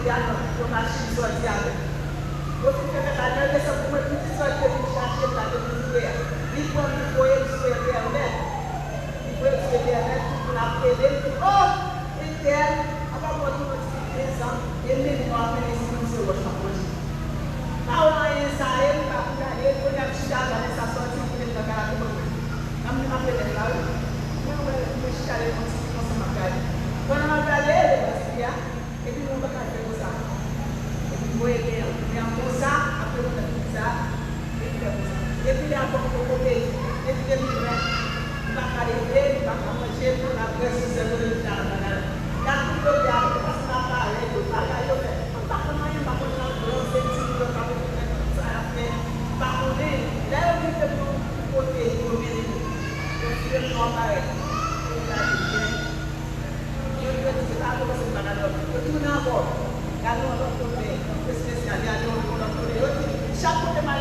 également, pour machine sortir. Donc, il fait la dernière leçon pour moi, tout ça, que je cherche là, de l'hiver. Il faut me voir sur Internet. Il faut sur Internet pour l'appeler. Oh, Intel, avant moi, tout le monde dit ça, et même moi, je vais essayer de se rechercher. Quand on a un Israël, on a regardé, on a chialé dans sa sortie, on est dans la carrière. On a fait là, on a chialé dans sa carrière. Quand on a regardé, et puis on va faire comme ça. Et puis on va aider, on va faire ça, après on va faire ça, et puis on va faire ça. Et puis là, on va faire et puis on va arriver, on va manger, on va faire ce que on va faire. Là, tout le monde a fait ça, et tout ça, on va faire. On va faire ça, on va faire ça, on va faire ça. Par contre, là, on dit que nous, côté, on va venir. On va faire pareil. Chaque fois que je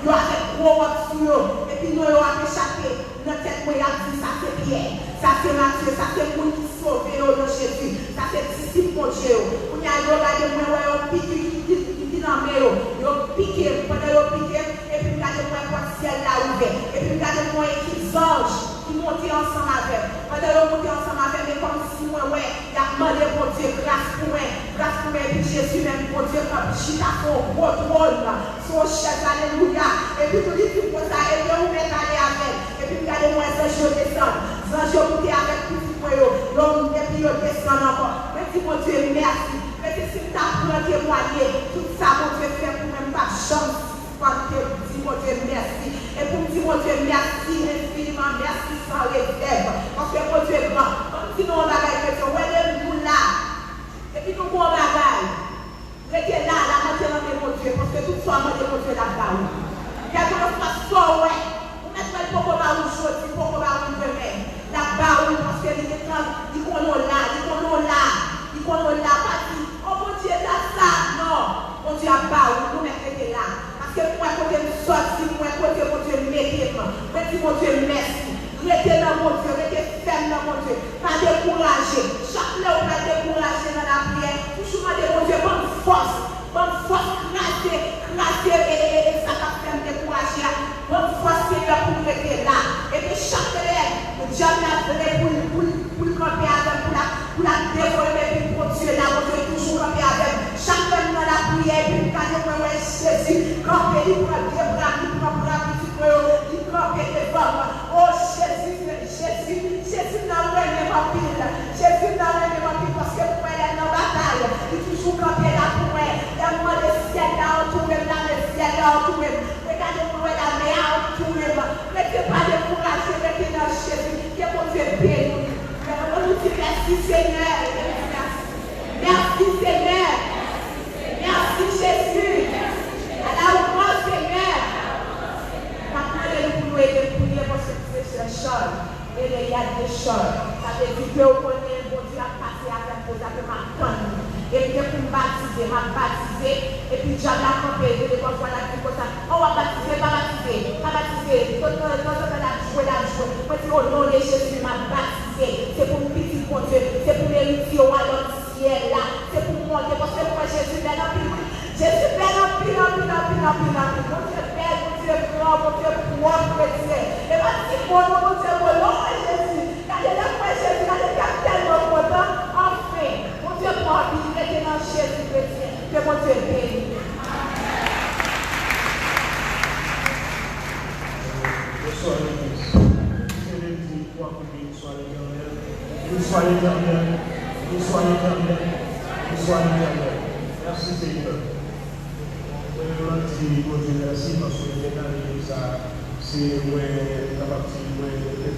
Yo a fait gros work sur eux, et puis nous, on a échappé. Notre tête moi, dit ça c'est Pierre, ça c'est Matthieu, ça c'est pour qui sauver au nom de Jésus, ça c'est disciple mon Dieu. On y a regardé moi, on pique qui dans mes yo piqué, pendant yo piqué, et puis regardez moi pour ciel là ouvert, et puis regardez moi qui anges qui montent ensemble avec, pendant yo monter ensemble avec, mais comme si moi ouais, il a demandé pour Dieu grâce pour moi, et puis Jésus même pour Dieu comme chita son gros trône, son chef, alléluia, et puis tout dit tout pour ça, et puis on met aller avec, et puis regardez moi ça je descends, ça je monte avec tout pour yo, et puis yo descend encore, merci mon Dieu, merci. Mais si tu as pris témoigner, tout ça, mon Dieu, fait pour même pas chance. Parce que dis mon Dieu, merci. Et pour me dire, mon Dieu, merci, infiniment, merci sans réserve. Parce que mon Dieu, comme si nous on bagaille, nous là. Et puis nous on bagaille. Restez là, la moitié mon Dieu, parce que tout ça, mon Dieu, là-bas. Quelque façon, ouais. On met pas pour qu'on va où chose, pour qu'on va où demain. Là-bas, parce que les gens, ils connaissent là, ils connaissent là. Ils connaissent là, parce que oh mon Dieu, ça, non. Mon Dieu, à bas, nous mettons là. Parce que moi, côté me sortir, moi, côté mon Dieu, mettez-moi. Mettez mon Dieu, merci. Restez dans mon Dieu, restez ferme dans mon Dieu. Pas décourager. Chaque fois, on va décourager dans la prière. Toujours, mon Dieu, bonne force, crasser, et ça va faire me décourager. Bonne force, Seigneur, pour rester là. Et puis, chaque élève, Dieu m'a donné pour camper avec, pour la dévoiler, pour Dieu là, mon Dieu, toujours camper avec. Chacun dans la prière, puis quand je vois Jésus, camper, il prend des bras, il prend petit peu, il camper devant moi. Oh Jésus, n'a rien de pile. Jésus n'a rien de pile parce que pour elle est dans la bataille. Il toujours camper là pour elle. Il y a moi le ciel là autour de là, le ciel là autour de moi. Regardez-moi la mer autour de moi. Mettez pas de courage, mettez dans Jésus. Que mon Dieu bénisse. On nous dit merci Seigneur. Merci Seigneur. Merci Jésus. À la hauteur Seigneur. Maintenant, nous pouvons aider pour prier pour ce choses. Et il y a des choses. Ça veut dire que vous connaissez, bon Dieu a passé avec vous, avec ma tonne. Et puis pour me baptiser, et puis Dieu a campé, et puis voilà, comme ça. On va baptiser, pas baptiser. Tout le monde a joué. Moi, c'est au nom de Jésus, m'a baptisé. C'est pour me petit bon Dieu, c'est pour m'hériter au royaume ciel là. C'est pour monter, parce que moi, Jésus, bien en pile. Jésus, bien en pile. Mon Dieu, Père, mon Dieu, grand, mon Dieu, pour chrétien. Et voici mon Dieu, mon nom de Jésus. Quand il est pour Jésus, quand il est tellement content, enfin, mon Dieu, pour habilité dans Jésus chrétien. Que mon Dieu bénisse. Bonsoir l'église. Je vais dire trois premiers, bonsoir l'éternel. Bonsoir l'éternel. Bonsoir l'éternel. Bonsoir l'éternel. Merci Seigneur. Je vous remercie parce que les derniers, c'est la partie où on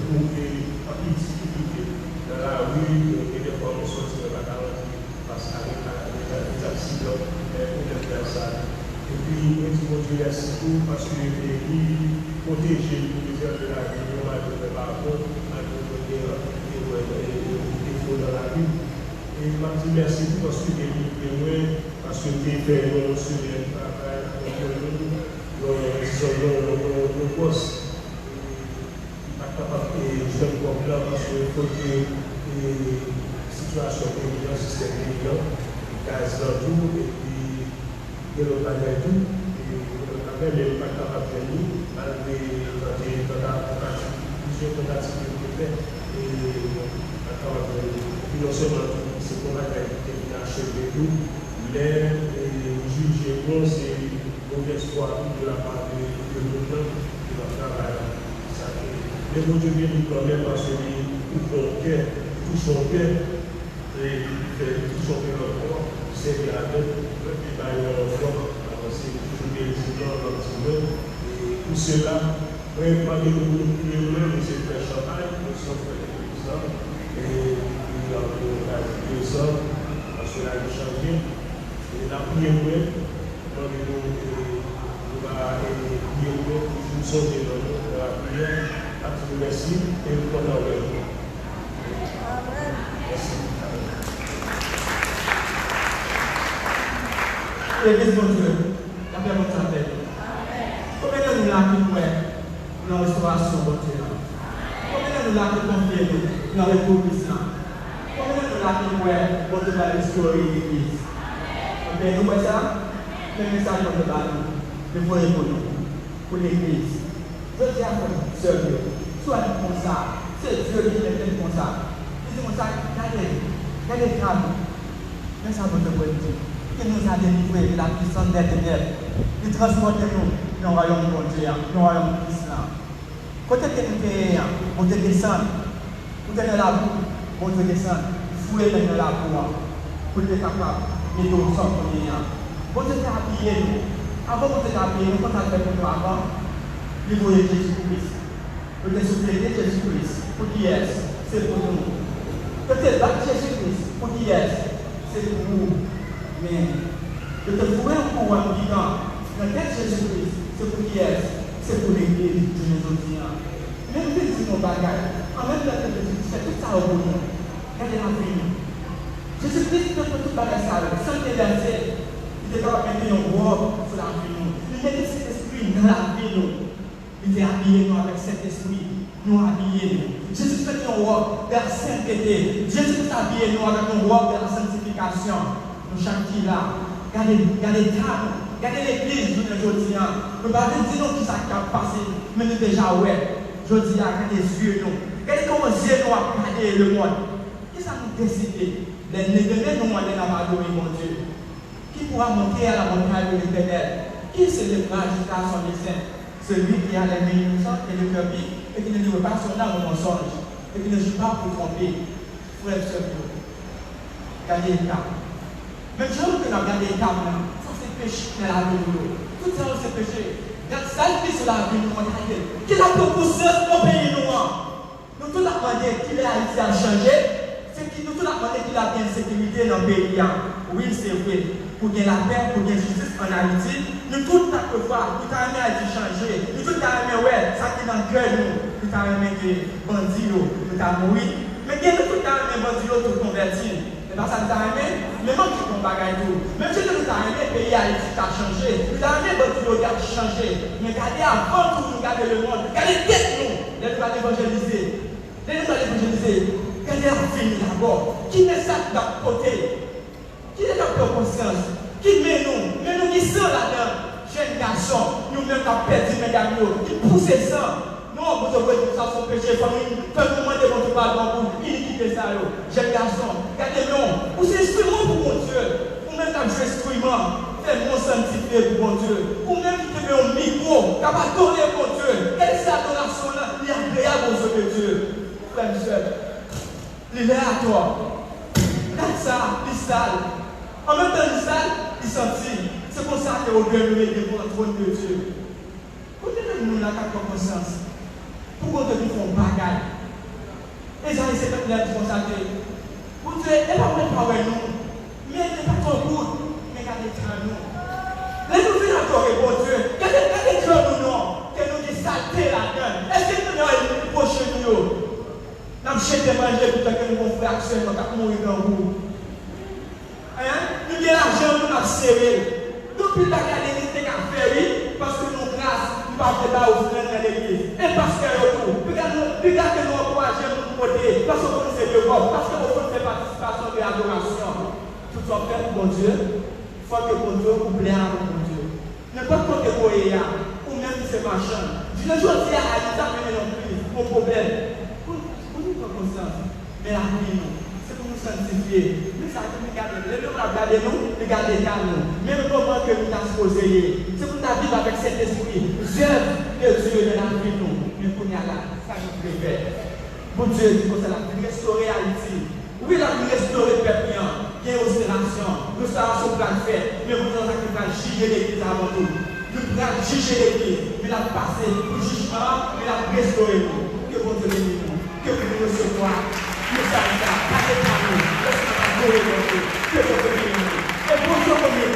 trouver une difficulté dans la rue et des fois on sortit de la garantie parce qu'avec les accidents, on faire ça. Et puis, je vous remercie parce que les protéger les préserver la vie, on va le pardon, à nous donner des défauts dans la rue. Et je vous merci parce que les livres, parce que tu fais sur le travail, nos postes. Et je vais comprendre parce qu'il faut que les situations de le système évident, gaz dans tout, et puis il y a le panel tout, et le panel n'est pas capable de venir, malgré plusieurs tentatives de fait, et non seulement c'est pour la qualité qui a achevé tout, les juges c'est mauvaise foi de la part de l'autre qui va travailler. Mais mon Dieu bénit quand même parce que tout son cœur, et tout son cœur encore, c'est bien avec, et puis par l'enfant, c'est toujours des étudiants dans le et tout cela, pas de nous mais c'est très champagne, nous sommes frères et et puis on a deux hommes, parce que là, il changé, et la prière, on va prier, nous sommes dans la prière. Merci et nous prenons le merci. L'église de Dieu, la paix votre appel. Combien de nous là qui pouvons dans la restauration de Dieu? de nous là qui confions dans le groupe Islam? Combien de nous là qui voient pour te restaurer l'église? Ok, nous voyons ça? Le message de nous, le voyez pour l'église. Je dis à vous, sérieux, soit comme ça, c'est Dieu qui est comme ça. Il dit comme ça, regardez les crânes. Mais ça vous le dire. Il nous a délivré de la puissance des ténèbres. Il transporte nous dans le royaume de Dieu, dans le royaume de l'Islam. Quand vous êtes on te descend, vous êtes dans la boue, on te descend, vous fouillez dans la boue, pour être capable de nous sortir. Quand vous êtes habillé, avant vous êtes habillé, quand vous êtes pour nous avant, vous voyez Jésus-Christ. Vous êtes soufflé de Jésus-Christ, pour qui est, c'est pour nous. Quand vous êtes battu Jésus-Christ, pour qui est, c'est pour vous. Mais de te trouver un pouvoir vivant dans le tête de Jésus-Christ, c'est pour qui est, c'est pour l'église de nos audiens. Même si c'est mon bagage, en même temps que Jésus fait tout ça au bout de nous. Regardez la vie. Jésus-Christ ne peut tout bagage ça, sans te verser. Il était capable de mettre un robe sur la vie. Il mettait cet esprit dans la vie. Il était habillé nous avec cet esprit. Nous habillés. Jésus fait un robe vers la sainteté. Jésus habillé nous avec un robe vers la sanctification. Nous chaque qui là, regardez l'église de aujourd'hui. Nous ne pouvons pas dire qui ça a passé, mais nous déjà ouais. Aujourd'hui, regardez les yeux nous. Regardez comment les yeux nous ont regardé le monde. Qui ça nous décide? Les nous demandent d'adorer mon Dieu. Qui pourra monter à la montagne de l'Éternel? Qui se lèvera jusqu'à son dessein? Celui qui a les mains innocentes et le cœur pur, et qui ne livre pas son âme au mensonge, et qui ne joue pas pour tromper. Frère, sœur, regardez les cas. Mais je veux que nous regardions les cas, ça c'est péché dans la vie de nous. Tout ça c'est péché. Dans sa vie sur la vie de nous, qu'il a proposé dans le pays noir. Nous tous la demandé qu'il a Haïti à changer. C'est qui nous tous la demandé qu'il a bien sécurité dans le pays. Oui, c'est vrai. Pour qu'il y ait la paix, pour qu'il y ait justice en Haïti. Nous tous la fois, nous avons aimé Haïti changer. Nous tous avons aimé, ouais, ça qui est dans le cœur nous. Nous avons aimé que bandits, nous avons mouru. Mais nous tous avons aimé bandits, tout convertir. C'est pas ça que nous avons aimé. Mais même si on bagaille tout. Même si nous avons aimé, le pays Haïti a changé. Nous avons aimé bandits, a changé. Mais regardez avant tout, nous regardez le monde. Regardez tête nous. Les nous allons évangéliser. Les nous allons évangéliser. Regardez la vie d'abord. Qui met ça de côté? Qui est dans notre conscience? Qui met nous? Mais nous qui sommes là-dedans, jeunes garçons, nous-mêmes qui avons perdu mes amis, qui poussent ça. Non, vous devez dire ça, son péché, famille, faites-nous demander mon pardon pour iniquité ça. Jeunes garçons, regardez-nous, vous êtes instrument pour mon Dieu. Vous-même qui avez instrument, faites-moi sanctifier pour mon Dieu. Vous-même qui avez un micro, qui a adoré mon Dieu. Quelle est cette adoration-là? Il est agréable aux yeux de Dieu. Frère et soeur, il est à toi. Regarde ça, il est sale. En même temps, il est sale, il sentit. C'est pour ça que vous devez devant le trône de Dieu. Pourquoi nous n'avons pas conscience? Pourquoi nous faisons bagaille? Et ça, c'est comme la responsabilité. Vous dites, elle va pas avec nous. Mais elle n'est pas trop good. Mais regardez nous. Laissez-nous venir adorer mon Dieu. Regardez nous, non. Que nous des saletés là-dedans. Est-ce que nous avons une prochaine nous? Nous avons jeté manger pour que nous frères actuellement mourir dans vous. Nous avons l'argent, nous avons serré. Nous plus regarder les affaires, parce que nous grâce, nous ne pouvons pas offrir dans l'église. Et parce que nous, regardez nous encourager nous côté, parce que nous c'est de corps, parce que nous faisons des participations de l'adoration. Tout soit fait pour mon Dieu, il faut que mon Dieu vous plaise avec mon Dieu. N'importe quoi que vous ayez, ou même si c'est machin. Je ne veux dire à l'État, mais non plus, mon problème. Vous nous prenez conscience, mais la vie, c'est pour nous sanctifier. Regardez nous, regardez nous. Même comment que nous avons posé, c'est pour nous vivre avec cet esprit. J'aime de Dieu de la vie nous. Mais pour nous là, ça nous préfère. Mon Dieu dit que c'est la vie restaurer Haïti. Oui, la vie restaurer peuple, il y a restauration plan fait. Mais vous nous va juger l'église avant tout. Nous devons juger l'église, mais la passer pour jugement, mais la restaurer nous. Que vous nous nous, que vous nous recevoir. Nous savons ça, pas de nous. Que vous nous et pour ce qu'on est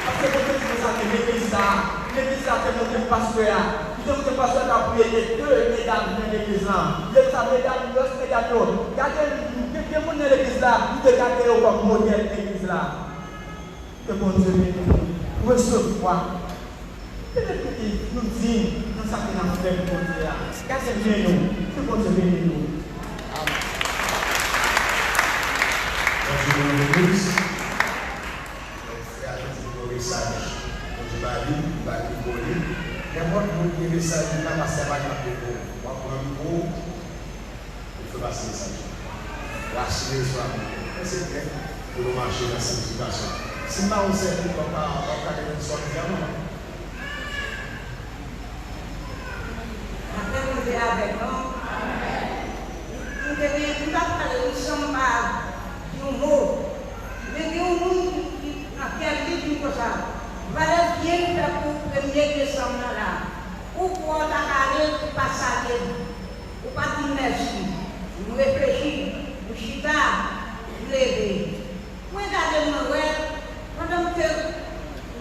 parce que vous l'église là, que notre pasteur, notre pasteur a prié deux mesdames dans l'église là. Vous savez, mesdames, regardez, quelqu'un dans l'église là, vous regardez comme modèle l'église là. Que bon Dieu nous recevoir. Peut-être que nous disons, nous savons que nous faisons pour Dieu. Gardez bien nous, c'est pour Dieu bénir nous. Merci beaucoup. C'est un petit message. Je vais aller, je vais aller. N'importe quel message, je vais passer à la télé. Je vais prendre un micro. Il faut passer le message. Lâchez les soins. C'est vrai pour nous marcher dans cette situation. Si nous avons servi comme ça, on va faire une sorte de diamant. Après, nous sommes avec nous. Nous devons parler de son mal, du mot. Mais il y a un monde qui a perdu tout ça. Voilà bien pour le 1er décembre là. Ou pour aller pour passer, ou pas dire merci. Nous réfléchissons, nous chita, nous lever. Regardez-moi, pendant que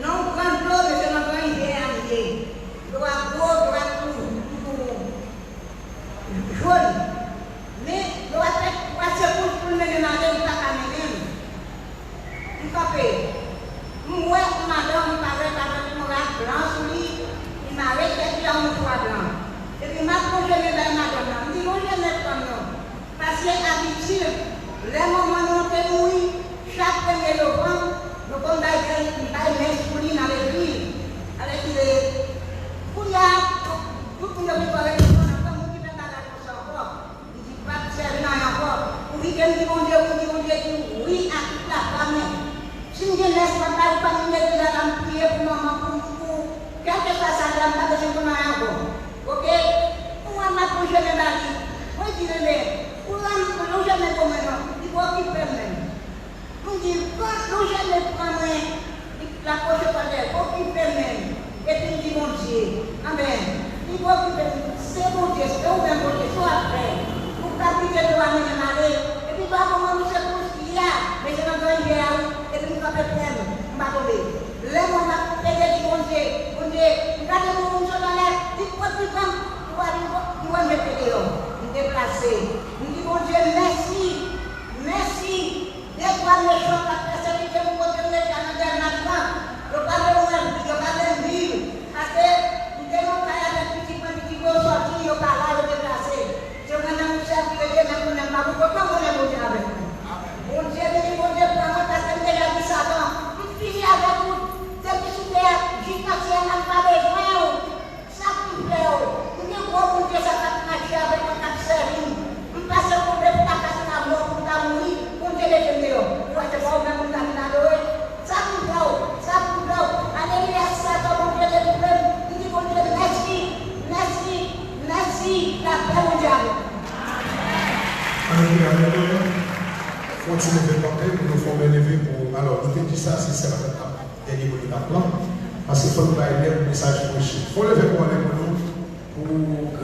non, grand l'eau, mais c'est notre idée à l'idée. Droit beau, droit tout. Jaune. Mais doit être passer pour le mener dans le même. Il faut payer. Moi, madame, avec mon blanc sur lui, il m'a arrêté dans mon toit blanc. Et puis, ma prochaine madame, il dit, moi, je n'ai pas non. Parce que habitude, les moments où on est mouillé, chaque 1er novembre, nous avons l'esprit dans l'église. Avec les. Pour y avoir, tout le monde peut parler. Oui, à toute la famille. Si je ne laisse pas la famille de la prier pour maman, pour quel que soit sa dame, pas de ce qu'on a encore. Ok? Pour ma prochaine mari, moi je dirais, pour l'eau jamais comme maintenant, il faut qu'il prenne même. On dit, quand l'eau jamais prend la prochaine fois, il faut qu'il prenne même. Et puis il dit, mon Dieu, amen. Il faut qu'il prenne, c'est mon Dieu, c'est où bien mon Dieu, soit après. Capite de la main et puis pas comment nous sommes tous là, mais je n'en dois y aller, et puis nous va faire plein, on va tomber. Là, on va payer du bon Dieu, regardez-nous, nous sommes dans l'air, dites-moi plus comme, nous allons mettre les hommes, nous déplacer. Nous disons, bon Dieu, merci, merci, des fois les choses, la persévérité, nous pouvons le Canada maintenant, le parler au même, le parler en ville, parce que nous devons faire avec petit peu sortir, le parler, le déplacer. Je vais vous faire que Dieu ne vous aime pas. Pourquoi vous aimez Dieu avec nous? Mon Dieu, mon Dieu, pour moi, parce que déjà dit Satan, vous finissez avec vous. C'est que si vous êtes juste parce qu'il n'a pas besoin, ça vous plaît. Vous dites, oh mon Dieu, ça va marcher avec mon cancer. Vous passez pour le pour casser la mort, pour la mourir, mon Dieu, les aimés. Vous êtes pas même pour la minadore. Ça vous plaît, ça vous plaît. Alléluia, Satan, mon Dieu, les problèmes. Vous dites, mon Dieu, merci, merci. Merci, la paix mondiale. Alléluia. Continuez de porter, nous nous formons lever pour. Alors, nous te dit ça, c'est la dernière bonne plan. Parce qu'il faut nous aider le message prêché. Il faut lever pour nous pour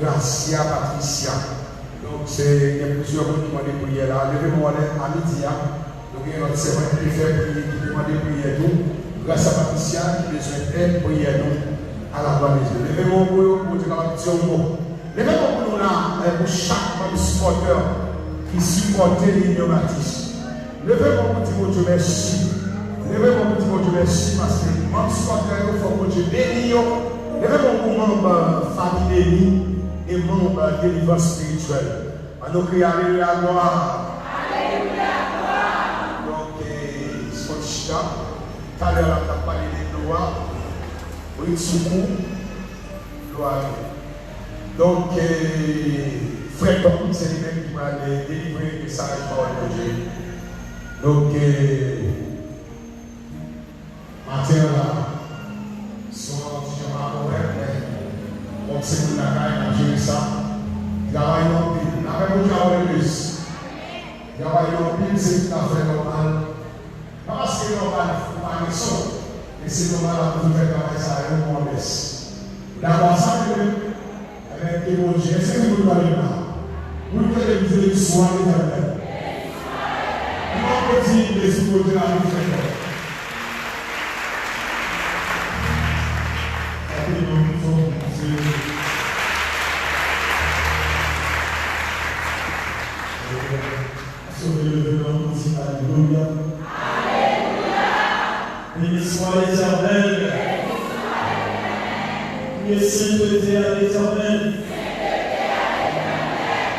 Gracia Patricia. Donc, il y a plusieurs gens qui demandent des prières là. Levez-moi à midi. Donc, il y a notre servant qui fait prier, qui demande des prières nous. Gracia Patricia qui besoin d'aide, prière nous à la gloire de Dieu. Levez-moi pour Dieu dans la petite mot. Levez-moi pour nous là, pour chaque membre supporter qui supporte l'Union Baptiste. Levez-moi pour Dieu merci. Levez-moi pour Dieu merci parce que membre supporter, il faut que Dieu bénisse. Levez-moi pour membre famille et membre délivrance spirituelle. On nous crie Alléluia, gloire. Alléluia, gloire. Donc, c'est Chita. Tout à l'heure, on a parlé de gloire. Oui, secours. Gloire. Donc, frère Tom, c'est lui-même qui m'a délivré le message par le Dieu. Donc, matin là, son anti-jamal on sait que la caille a géré ça. Travail en pile. Avec vous, j'ai l'église. Travail en pile, c'est tout à fait normal. Pas parce que c'est normal, il faut pas raison. Et c'est normal à vous faire travailler ça et on m'en laisse. D'abord, ça, avec les bons Dieu, est-ce que vous parlez là? Vous pouvez viser le soir éternel. Comment peut-il les supporter à nous faire? Alléluia. Béni soit l'Éternel. sainteté à l'Éternel.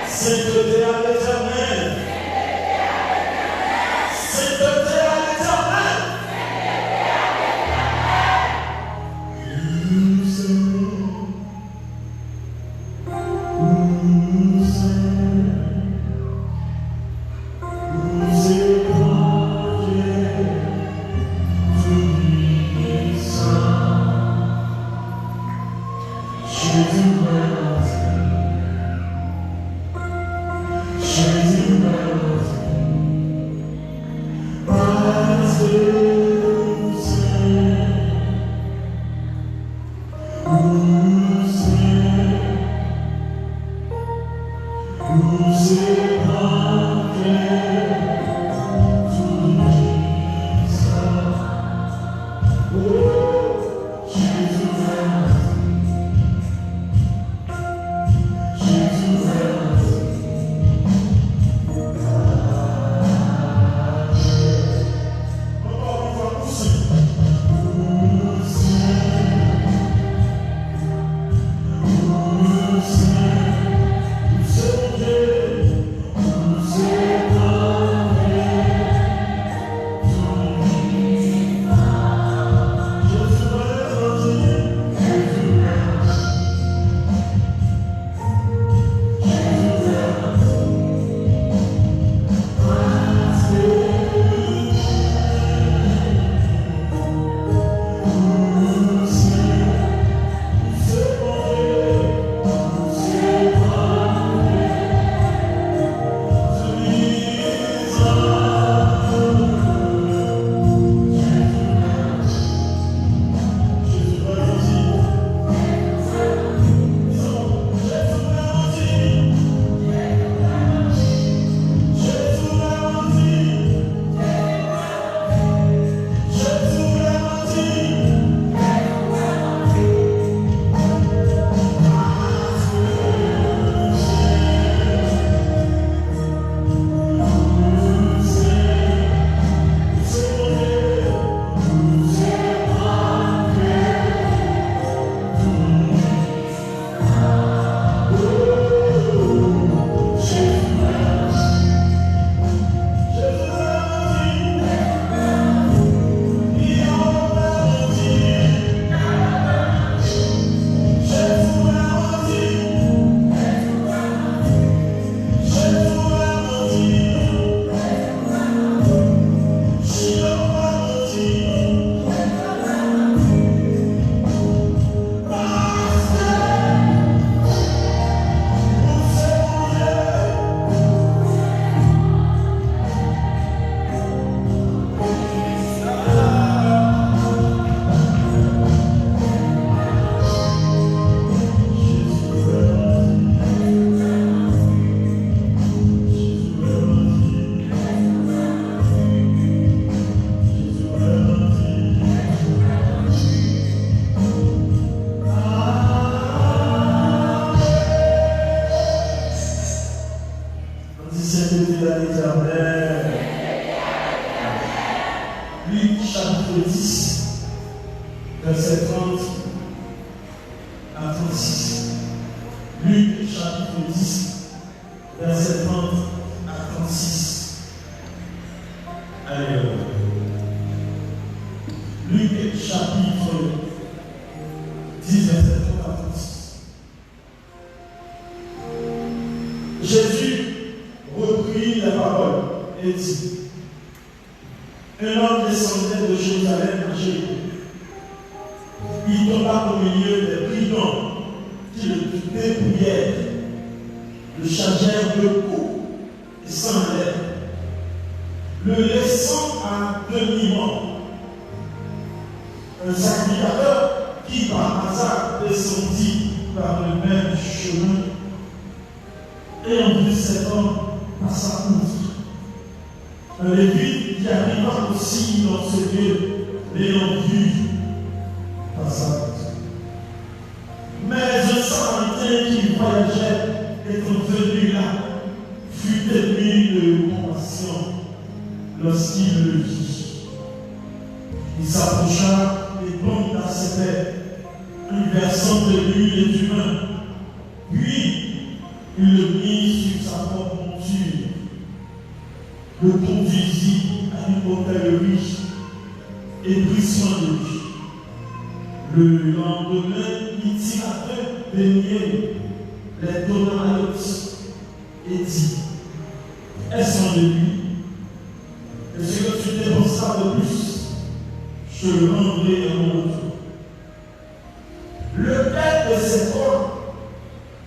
Sainteté à l'Éternel. Sainteté à l'Éternel. Verset 30 à 36. Luc chapitre 10, verset 30 à 36. Alléluia. Luc chapitre 10, verset 30 à 36. Jésus reprit la parole et dit: un homme descendait de Jérusalem à Jéricho. Il tomba au milieu des brigands qui le dépouillèrent, le chargèrent de coups et s'en allèrent, le laissant à demi-mort. Un sacrificateur qui par hasard descendit par le même chemin, ayant vu cet homme, passa outre. Un lévite qui arriva aussi dans ce lieu, l'ayant vu, passa outre. Mais un Samaritain qui voyageait, étant venu là, fut ému de compassion lorsqu'il le vit. Il s'approcha et tomba à ses pères, lui versant de l'huile et du vin. Puis, il le mit sur sa propre monture, le conduisit à une hôtellerie et prit soin de lui. Le lendemain, il tira 2 deniers, les donna à l'autre et dit: est-ce en de lui? Et ce que tu dépenseras de plus, je le rendrai à mon retour. Lequel de ces 3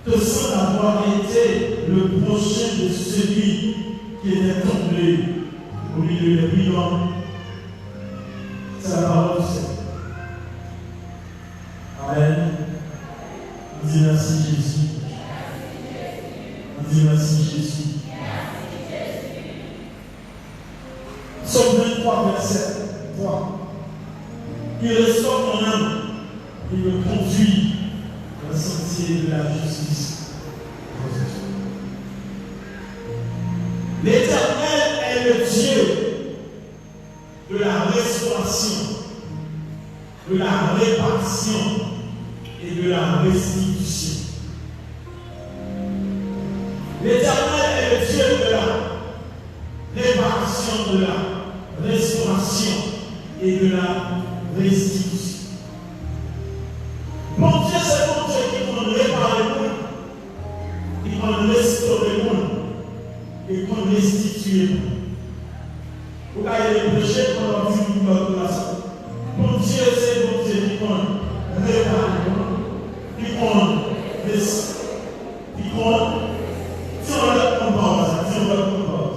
te semble avoir été le prochain de celui qui était tombé au milieu des brillants? C'est la parole du Seigneur. Amen. On dit merci Jésus. On dit merci Jésus. Psaume 23, verset 3. Il restaure mon âme. Il me conduit dans le sentier de la justice. L'Éternel est le Dieu de la restauration, de la réparation et de la restitution. L'Éternel est le Dieu de la réparation, de la restauration et de la restitution. Mon Dieu, c'est mon Dieu qui peut réparer le monde, qui peut restaurer le monde et qui peut restituer le monde. Vous voyez le péché pendant 10 minutes de la salle. Mon Dieu, c'est mon Dieu qui peut réparer le monde, qui peut restaurer, qui peut. Si on le compare, si on le compare.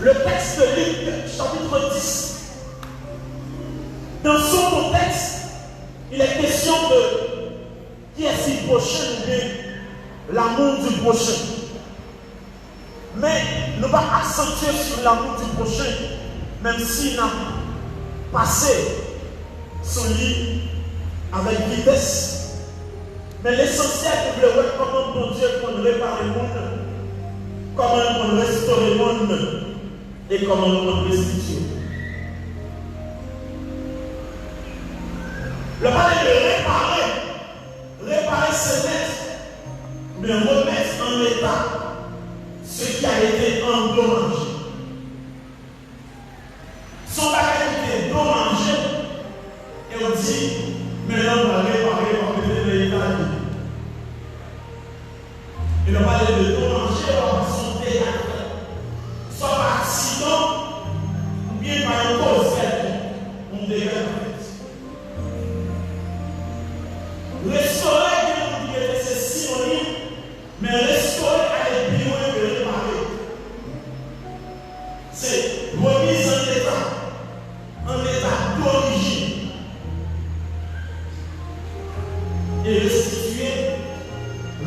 Le texte de Luc, chapitre 10, dans son contexte, il est question de qui est si prochain ou bien l'amour du prochain. Mais nous va accentuer sur l'amour du prochain, même s'il n'a passé son lit avec vitesse. Mais l'essentiel, c'est de voir comment mon Dieu peut réparer le monde, comment il peut restaurer le monde et comment il peut restituer. Le parler de réparer c'est mettre, mais remettre en état ce qui a été endommagé. Son bagage était endommagé et on dit, maintenant on va réparer, on va mettre l'état. Et on va aller de endommager, on va son théâtre. Soit par accident, ou bien par une cause quelconque, on dégage en fait. Restaurer, c'est synonyme, mais restaurer aller plus loin que réparer. C'est remise en état d'origine. Et restituer,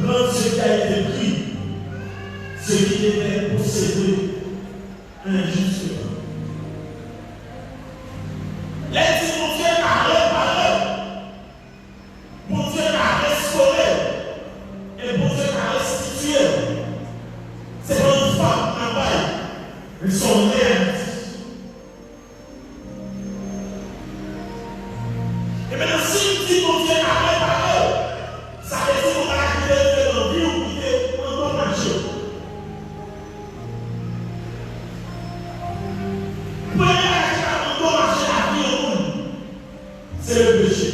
rendre ce qui a été pris, ce qui était possédé injustement. Laisse mon Dieu à réparer. Mon Dieu a restauré et mon Dieu a restitué. C'est pas une femme qui travaille, mais son réalité. Et maintenant, si dit mon Dieu a réparé, ça veut dire qu'on va quitter dans vie ou quitter endommagé. Premier qui a endommagé la vie au monde, c'est le péché.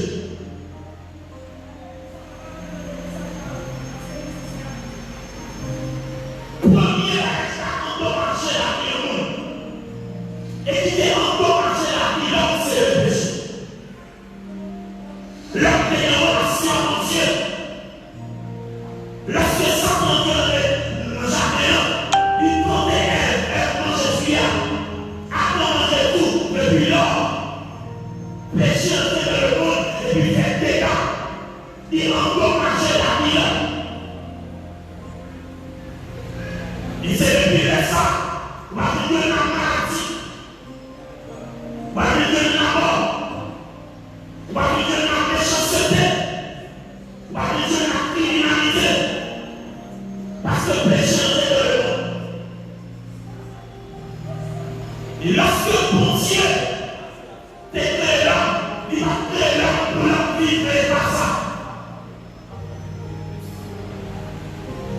Et lorsque mon Dieu t'est là, il va te là pour la vivre par ça.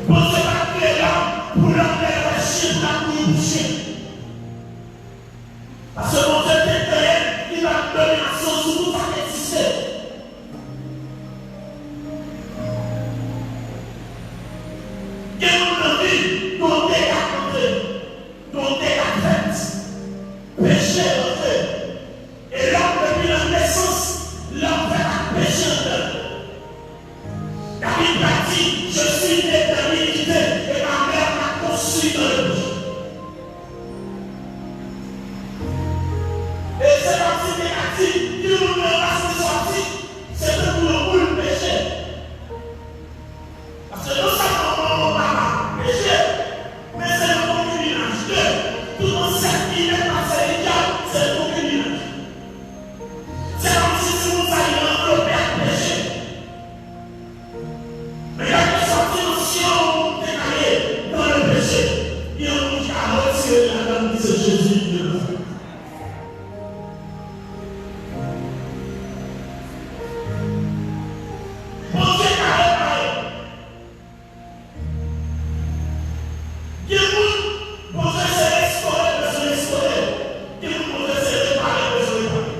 Mon Dieu va te là pour la faire la chute la bouche. Parce que mon Dieu t'est là, il va te donner l'action sur tout ça qui existe. Et mon vie, dont t'es à côté, dont t'es à tête, péché rentré. Et l'homme depuis la naissance, l'homme fait un péché en eux. David m'a dit, je suis né de l'iniquité et ma mère m'a construit dans le péché. Et c'est parti négatif, qui nous met à se sortir, c'est de pour le bout le péché. Parce que nous savons mon papa péché, mais c'est le concubinage. Tout le monde sait qu'il est passé légal, c'est le concubinage. C'est comme si tout le monde allait envelopper à péché. Mais il y a des sorties notions décalées dans le péché. Il y a un qui a retiré la dame de Jésus de nous. Mon Dieu a réparé. Il y a un bon Dieu s'est restauré, besoin de restaurer. Il y a un bon Dieu s'est réparé, besoin de réparer.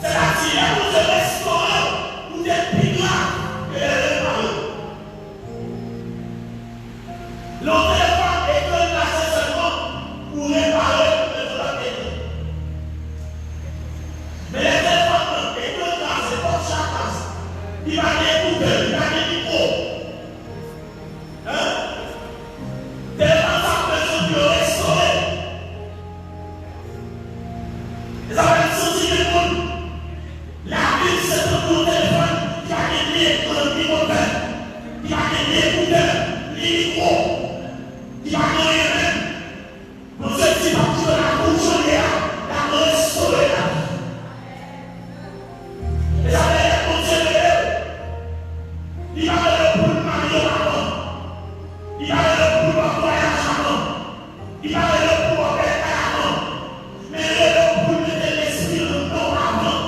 C'est-à-dire, il y a un bon Dieu restauré ou des piglats et les réparer. L'autre téléphone est que là, c'est seulement pour réparer le problème. Mais les téléphones est que là, c'est pour chaque place. Il va l'écouter, il va les micros. Hein? Téléphone, ça a besoin de restaurer. Et ça va être senti le monde. La vie, c'est un bon téléphone qui va gagner le micro-tel, qui va gagner l'écouteur, les micros, qui va gagner même. Mon Dieu dit, parce que la bouche en l'air, la restaurer la vie. Et ça va être mon Dieu de l'eau. Il va aller pour le mari avant. Il va aller pour le voyage avant. Il va aller pour le père avant. Mais il va aller pour mettre l'esprit en nom avant.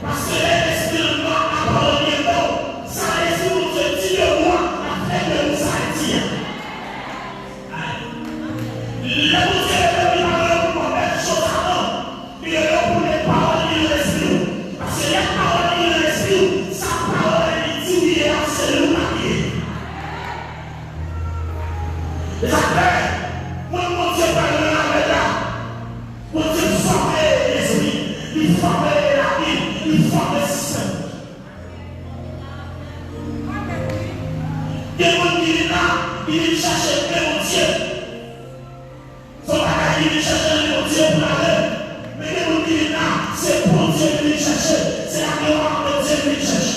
Parce que l'esprit en nom avant le nom. Ça laisse mon Dieu dit de moi après que nous arrêtions. Le bon Dieu il va aller pour mettre les choses avant. Il est là pour les paroles de l'esprit. Parce que les paroles de l'esprit, sa parole est divine et absolue à vie. Et après, mon Dieu parle avec là. Mon Dieu forme l'esprit, il forme la vie, il forme le système. Il y a des gens qui là, ils cherchent mon Dieu. Son bagage, il cherche mon Dieu pour aller. Mais il y a des gens qui là, c'est pour Dieu qui cherche. C'est la gloire de Dieu qui cherche.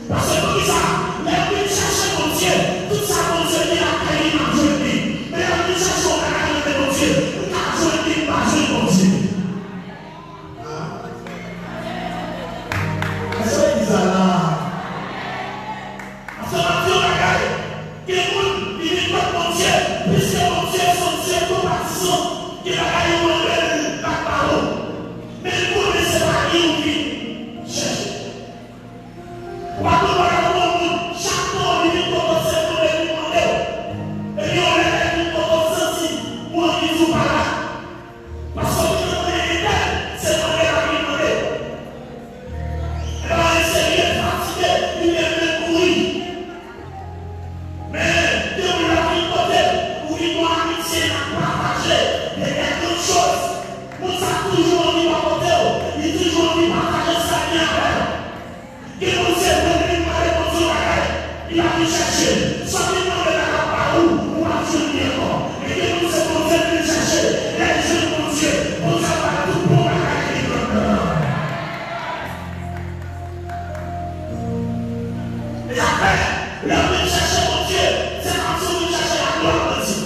Parce que tout ça, les qui cherchent mon Dieu, tout ça, mon Dieu, il a créé ma journée. Mais les qui cherchent mon bagage de mon Dieu, la journée, ma journée, mon Dieu. Est-ce que vous allez là? Parce que ma Dieu, bagage, qui est bon, il est pas mon Dieu, puisque mon Dieu est son Dieu compatissant, qui a gagné la parole. Mais le monde ne sait pas qui ou qui cherche. Chaque fois, il est commencé pour les demander. Et puis, on les commencé aussi pour qu'ils soient pas là. Parce que c'est dans les demander. Et là, il est fatigué, il est même courir. Mais, Dieu l'a mis de côté, où il doit amitié, partager, et quelque chose. Pour ça, toujours on y va côté, il toujours on y partager sa vie avec. Et mon Dieu, il a pu chercher, soit il m'a donné la parole, ou à Dieu encore. Et que nous sommes en train de chercher, les jeunes, mon Dieu, on ne sait pas tout pour la et après, l'homme de chercher mon Dieu, c'est comme si vous cherchez la gloire de Dieu.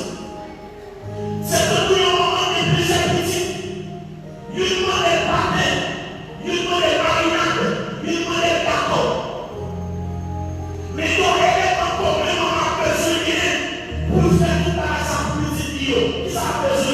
C'est que nous avons des plusieurs petits. Il demande des patins, il demande des marinades, il demande des bateaux. Mais quand il y a un problème, on a besoin de pour faire tout ça, ça peut dire, ça a besoin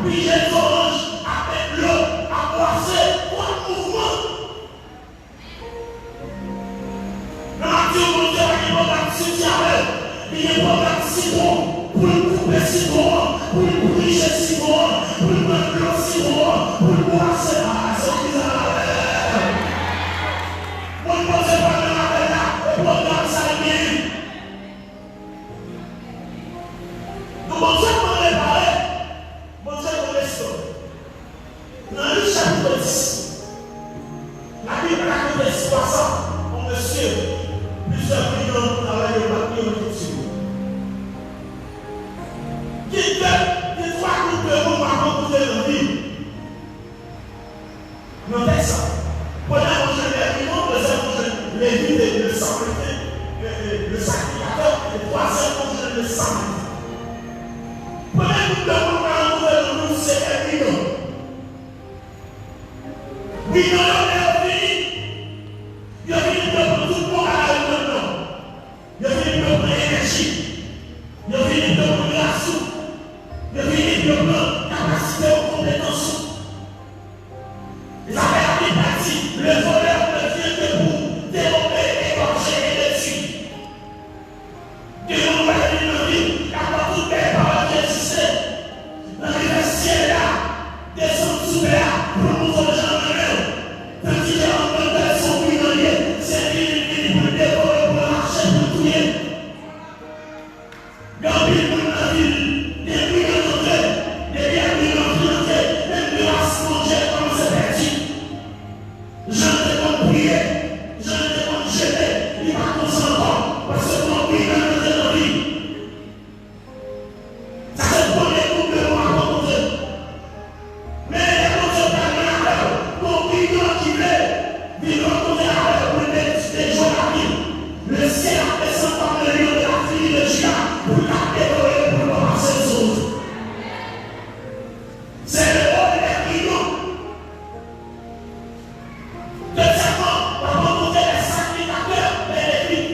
puis les oranges, avec l'eau, à boisser, pour un mouvement. Dans la vie, on dit qu'il y a un programme citron, il y a un programme citron, pour le couper citron, pour le briser citron, pour le mettre l'eau citron, pour le boisser. Ah, c'est bizarre. On ne pose pas de la programme ça vient. Donc, bon Dieu m'a réparé, bon Dieu m'a restauré. Dans le chapitre 10, la Bible raconte l'histoire ça, on monsieur, plusieurs millions pour travailler au papier au dessus. Qui fait 3 groupes de mots par rencontrer dans la vie. Non, c'est ça. Pendant qu'on je les vies le sang, le sacrificateur, et 3e qu'on le sang. Pendant que nous devons nous, c'est un million. Oui, non, on est fini. Il y a fini de tout le monde à la réunion. Il y a fini de prendre l'énergie. Il y a fini de prendre la soupe. Il y a fini de prendre capacité aux compétences. Les affaires qui partent, le voleur ne vient que pour dérober, égorger et détruire. Dieu nous a dit dans la vie, car toutes les paroles qui existaient, dans les ciels là, descendent sous là, pour nous autres gens de nous. Tandis que les enfants sont millionnaires, c'est lui pour dévorer, pour marcher, pour tout lier. Gambie pour la ville, des millions d'entrées, des millions d'entrées, même de la manger comme c'est perdu. Je ne t'ai pas prié, je ne t'ai pas jeté, il va consentir, parce que mon pays n'a pas de vie. Ça c'est le premier coup de moi à rencontrer. Mais les concepteurs de la rêve, mon pays qui veut, vivre rencontrer la rêve pour des jours à vie. Le ciel a descendu par le lieu de la fille de Gia pour la dévorer, pour le passer les autres. C'est le haut des millions. Deuxièmement, on va rencontrer les sacrificateurs et les vies.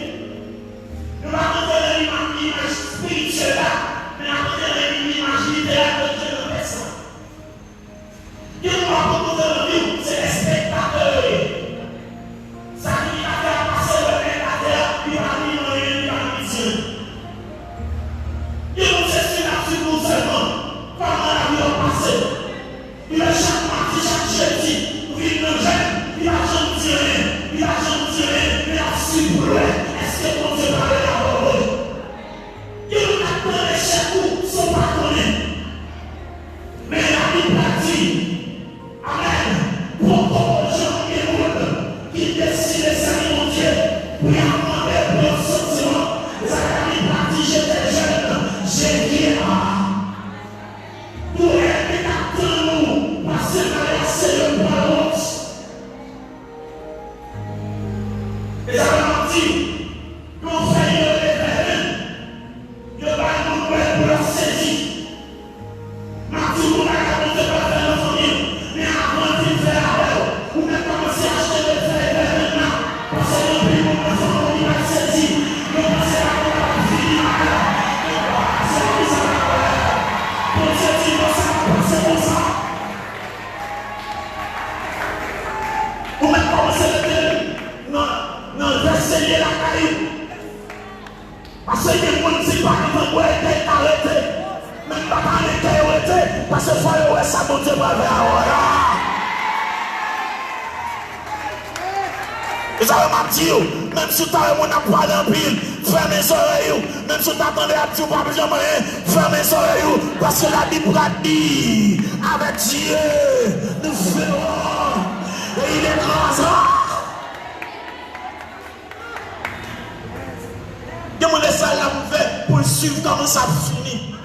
Nous allons rencontrer l'image spirituelle là, mais on va rencontrer l'image littéraire de Dieu dans personne. Et nous allons rencontrer le vie, c'est les spectateurs. Sacrificateurs passent le nez à terre, il va venir dans il va venir Dieu. Et nous essayons là-dessus nous seulement, comment la vie va passer. Il va chaque mardi, chaque jeudi, nous vivons nos jeunes. Il va jamais dire rien, il va jamais dire rien, mais la suite pour lui, est-ce que mon Dieu va aller l'avoir? Il nous attend les chèques sont pas connus. Mais la Bible a dit, Amen, pourquoi les gens qui décident de servir mon Dieu, pour y demander pour un sentiment, la Bible a dit, j'étais jeune, j'ai vieilli. Pour être attend nous, parce que la c'est le point de honte. Et ça m'a dit, nous faisons le référendum, nous allons pour la saisie. Mardi, nous allons faire la famille, mais avant de faire la vous pouvez commencer à acheter le référendum là, parce que nous payons pour la famille, la saisie, nous passons à la fille, c'est comme ça. Pour Dieu dit, c'est comme ça. Vous pouvez commencer le référendum. Non, verset la caille. Parce que les gens ne sont pas quand on est arrêté. Même pas quand on est arrêté. Parce que il faut que ça monte pas vers là. Vous savez, ma petite, même si tu as un parlé en pile, fermez les oreilles. Même si tu attendais à tout, pas besoin de rien, fermez les oreilles. Parce que la Bible a dit, avec Dieu, nous ferons. Et il écrasera. Demandez ça là pour suivre comment ça finit.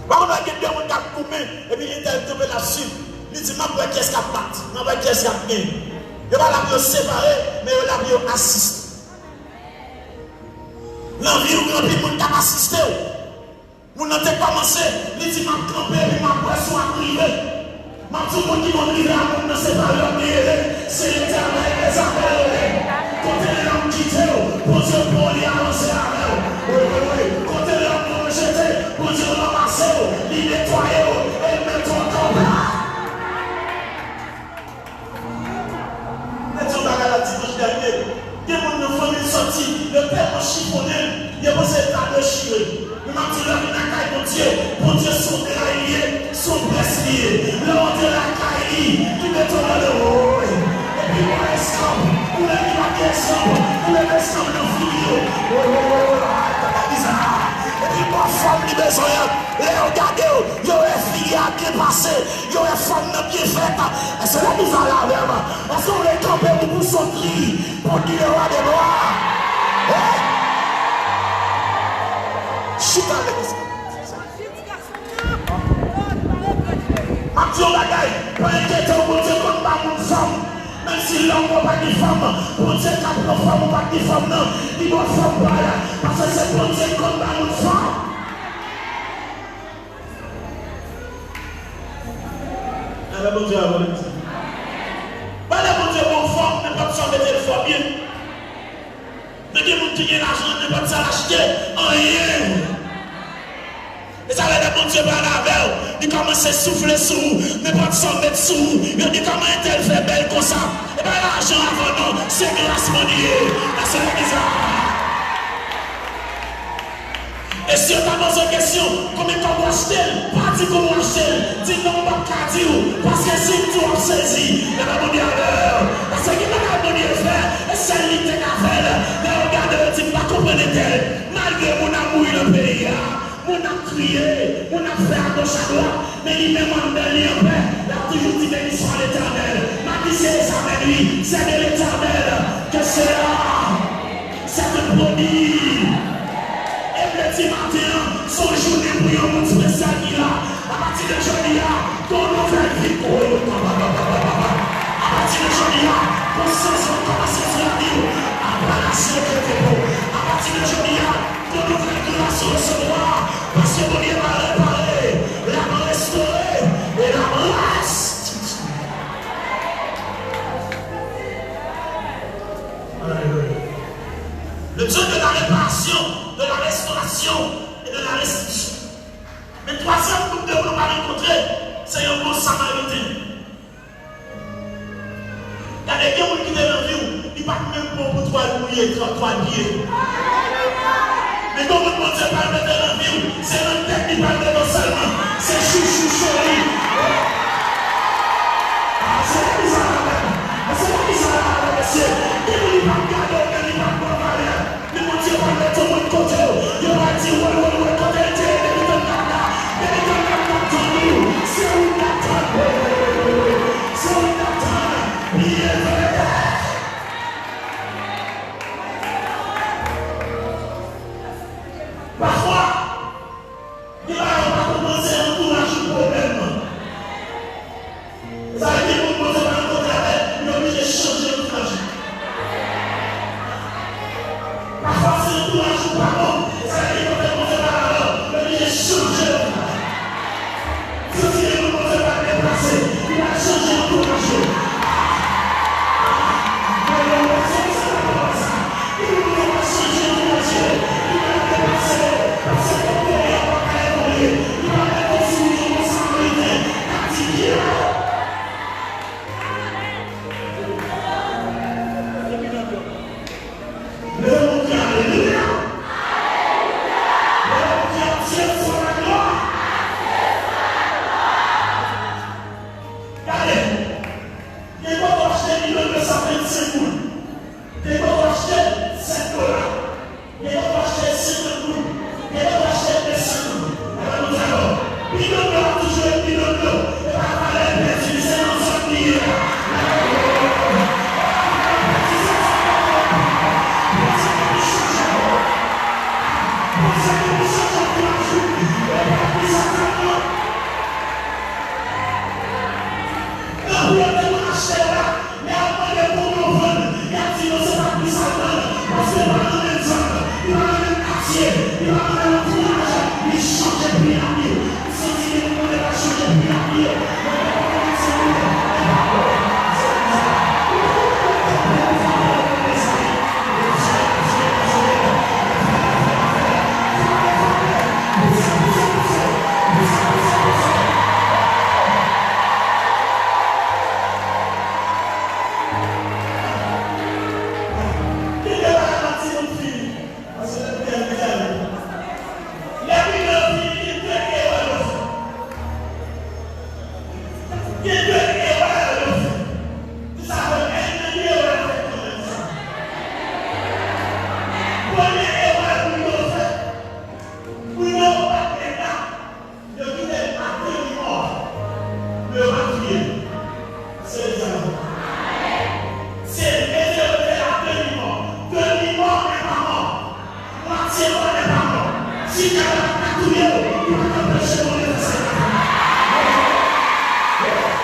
Par contre, il y a des gens qui ont coupé et puis il a la suivre. Il dit, je vais qu'est-ce qu'il y a battu, je vais qu'est-ce qu'il y a gagné. Il va la séparer, mais il va la assister. L'envie où grand monde t'a assisté. Vous n'avez pas commencé, il dit, je vais camper, je vais pression à priver. Je dis, tout le monde qui va priver à mon séparer, c'est l'éternel des affaires. Quand l'homme quitte, pour Dieu pour lui avancer avec. Oui. Quand l'homme pour rejeter, pour Dieu ramasser, lui nettoyer. son presse lié. L'ordre de la caille, qui met ton dans le haut. Et puis on escampe, on est qui va bien escampe, on est escampe de fouillot. Et puis moi, femme qui besoin, les regardez, yo est fille à bien passé, yo est femme de bien faite. Et c'est la mise à la même. Est-ce qu'on est campé pour son cri, pour dire le roi des rois? Chita avec ça. Action bagaille, pas inquiétant pour Dieu comme pas mon femme. Même si l'homme n'a pas de femme, pour Dieu n'a pas de femme ou pas de femme, non, il doit femme pas là. Parce que c'est pour Dieu comme pas mon femme. Alors bon Dieu, avant de dire. Pas de bon Dieu, mon femme, n'est pas de s'en mettre le foie bien. Mais des gens qui ont l'argent, n'est pas de s'en acheter, rien. Et ça veut dire que mon Dieu va la veille, il commence à souffler sous vous, mais pas de s'en mettre sous vous. Il dit comment est-elle fait belle comme ça? Et bien l'argent avant nous, c'est grâce mon Dieu. C'est la bizarre. Et si on t'a posé une question, combien qu'on doit acheter? Pas dire comment acheter, dis non, pas qu'à dire, parce que si tu as saisi, il va mon Dieu à l'heure. Parce que il va mon Dieu faire, et c'est lui qui a fait. Mais regarde, tu ne vas pas comprendre tel, malgré mon amour le pays. On a crié, on a fait à gauche à droite, mais il même en dernier en paix. Il a toujours dit béni soit l'Éternel. Ma vie c'est ça, mais lui, c'est de l'Éternel que c'est là. C'est un produit. Et le petit matin, son journée pour un monde spécial qui là. À partir de aujourd'hui, ton nouvelle vie pour eux. À partir de aujourd'hui, ton sens va commencer sur la vie. Après la sécurité. À partir de aujourd'hui, ton nouvelle grâce recevoir. Parce que mon Dieu va réparer, la restaurer et la restituer. Le Dieu de la réparation, de la restauration et de la restitution. Mais le troisième groupe de nous va rencontrer, c'est un bon samaritain. Il y a des gens qui sont dans la vie, ils ne partent même pas pour toi mouiller, toi pieds. Mais comme le monde ne parle pas de la vie, c'est la tête qui parle de non seulement, c'est chouchou chéri. C'est la bizarre même. C'est la bizarre même, monsieur. Il ne va pas garder, il ne va pas parler. Mais mon Dieu va mettre tout le monde côté. Il va dire, ouais, côté de Dieu, il va t'entendre nous. C'est où t'attends. C'est où t'attends. Il est vrai. Parfois, il va pas commencer à encourager le problème. Ça veut dire que vous ne pouvez pas rencontrer, il est obligé de changer le trajet. Parfois, c'est l'encourage ou pas bon. Ça veut dire que vous ne pouvez pas alors, il est obligé de changer le trajet. Si vous ne pouvez pas déplacer, il va changer l'encouragement. Regardez, Il y a deux erreurs. Vous savez, une erreur fait comme ça. Première erreur que nous faisons, nous n'avons pas de qui est parti mort, le rapier. C'est ça. C'est réservé à demi-mort. Demi-mort n'est pas mort. Moitié mort n'est pas mort. Si tu as pas tout bien, tu vas t'empêcher de mourir. Thank